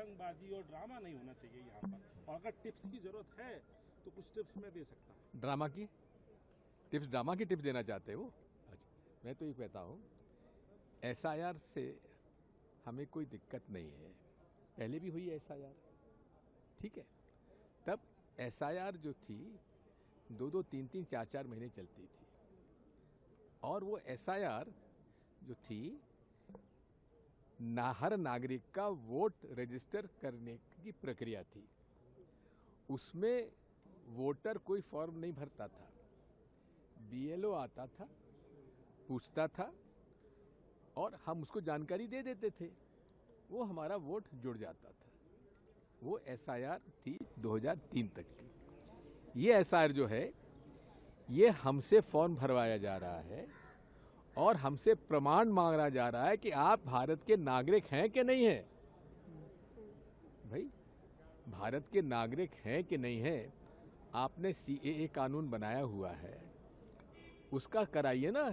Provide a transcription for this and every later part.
पतंगबाजी और ड्रामा नहीं होना चाहिए यहाँ पर, और अगर टिप्स की जरूरत है तो कुछ टिप्स मैं दे सकता हूँ। ड्रामा की टिप्स देना चाहते हो? अच्छा, मैं तो ये कहता हूँ एसआईआर से हमें कोई दिक्कत नहीं है। पहले भी हुई एसआईआर, ठीक है। तब एसआईआर जो थी 2-2, 3-3, 4-4 महीने चलती थी, और वो एसआईआर जो थी हर नागरिक का वोट रजिस्टर करने की प्रक्रिया थी। उसमें वोटर कोई फॉर्म नहीं भरता था, बीएलओ आता था, पूछता था और हम उसको जानकारी दे देते थे, वो हमारा वोट जुड़ जाता था। वो एसआईआर थी 2003 तक की। ये एसआईआर जो है ये हमसे फॉर्म भरवाया जा रहा है और हमसे प्रमाण मांगा जा रहा है कि आप भारत के नागरिक हैं कि नहीं हैं। भाई, भारत के नागरिक हैं कि नहीं हैं, आपने सीएए कानून बनाया हुआ है, उसका कराइए ना,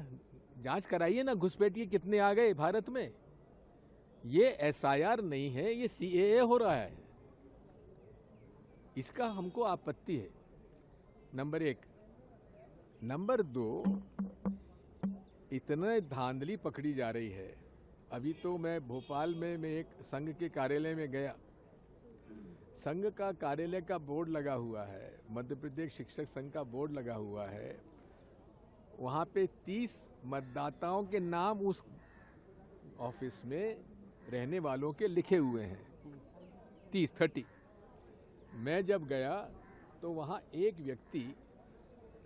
जांच कराइए ना, घुसपैठिए कितने आ गए भारत में। ये एसआईआर नहीं है, ये सीएए हो रहा है। इसका हमको आपत्ति है, नंबर 1। नंबर 2, इतने धांधली पकड़ी जा रही है। अभी तो मैं भोपाल में मैं एक संघ के कार्यालय में गया, संघ का कार्यालय का बोर्ड लगा हुआ है, मध्य प्रदेश शिक्षक संघ का बोर्ड लगा हुआ है। वहाँ पे 30 मतदाताओं के नाम उस ऑफिस में रहने वालों के लिखे हुए हैं, 30। मैं जब गया तो वहाँ एक व्यक्ति,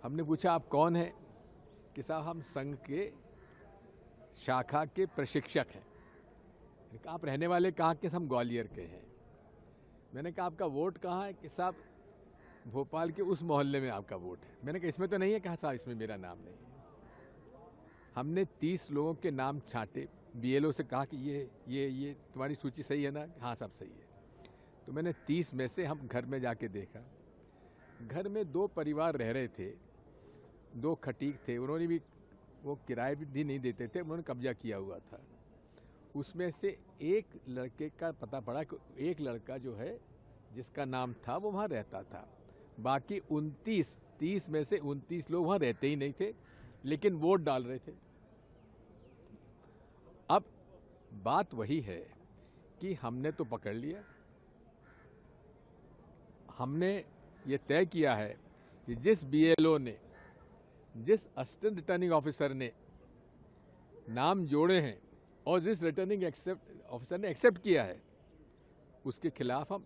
हमने पूछा आप कौन है, कि साहब हम संघ के शाखा के प्रशिक्षक हैं। आप रहने वाले कहाँ के? हम ग्वालियर के हैं। मैंने कहा आपका वोट कहाँ है? कि साहब भोपाल के उस मोहल्ले में आपका वोट है। मैंने कहा इसमें तो नहीं है? कहा साहब इसमें मेरा नाम नहीं है। हमने 30 लोगों के नाम छांटे, बीएलओ से कहा कि ये तुम्हारी सूची सही है ना? हाँ साहब सही है। तो मैंने 30 में से हम घर में जाके देखा, घर में 2 परिवार रह रहे थे, 2 खटीक थे, उन्होंने भी वो किराए भी नहीं देते थे, उन्होंने कब्जा किया हुआ था। उसमें से एक लड़के का पता पड़ा कि एक लड़का जो है जिसका नाम था वो वहाँ रहता था। बाकी 30 में से 29 लोग वहाँ रहते ही नहीं थे, लेकिन वोट डाल रहे थे। अब बात वही है कि हमने तो पकड़ लिया, हमने ये तय किया है कि जिस बीएलओ ने, जिस असिस्टेंट रिटर्निंग ऑफिसर ने नाम जोड़े हैं और जिस रिटर्निंग ऑफिसर ने एक्सेप्ट किया है, उसके खिलाफ हम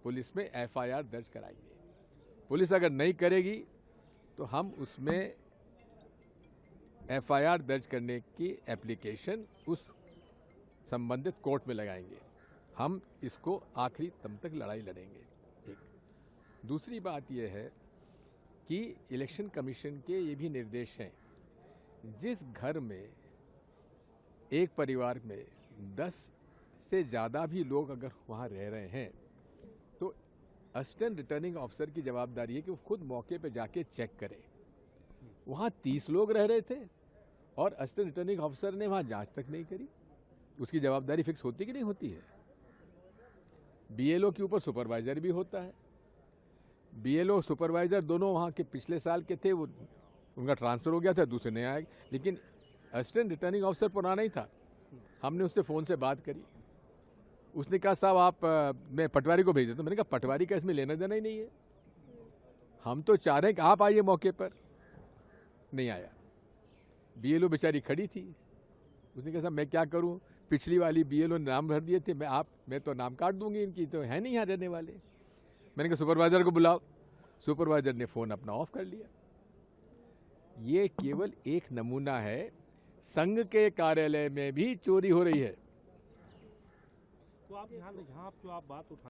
पुलिस में एफआईआर दर्ज कराएंगे। पुलिस अगर नहीं करेगी तो हम उसमें एफआईआर दर्ज करने की एप्लीकेशन उस संबंधित कोर्ट में लगाएंगे। हम इसको आखिरी दम तक लड़ाई लड़ेंगे। एक दूसरी बात यह है कि इलेक्शन कमीशन के ये भी निर्देश हैं, जिस घर में एक परिवार में 10 से ज़्यादा भी लोग अगर वहाँ रह रहे हैं तो असिस्टेंट रिटर्निंग ऑफिसर की जवाबदारी है कि वो खुद मौके पे जाके चेक करे। वहाँ 30 लोग रह रहे थे और असिस्टेंट रिटर्निंग ऑफिसर ने वहाँ जांच तक नहीं करी। उसकी जवाबदारी फिक्स होती कि नहीं होती है? बीएलओ के ऊपर सुपरवाइजर भी होता है। बीएलओ सुपरवाइजर दोनों वहाँ के पिछले साल के थे, वो उनका ट्रांसफर हो गया था, दूसरे नए आए, लेकिन असिस्टेंट रिटर्निंग ऑफिसर पुराना ही था। हमने उससे फ़ोन से बात करी, उसने कहा साहब आप मैं पटवारी को भेज देता हूँ। मैंने कहा पटवारी का इसमें लेना देना ही नहीं है, हम तो चाह रहे हैं कि आप आइए मौके पर। नहीं आया। बीएलओ बेचारी खड़ी थी, उसने कहा साहब मैं क्या करूँ, पिछली वाली बीएलओ ने नाम भर दिए थे, मैं तो नाम काट दूंगी, इनकी तो है नहीं यहाँ रहने वाले। मैंने कहा सुपरवाइजर को बुलाओ। सुपरवाइजर ने फ़ोन अपना ऑफ कर लिया। ये केवल एक नमूना है, संघ के कार्यालय में भी चोरी हो रही है। तो आप यहाँ आप जो आप बात उठा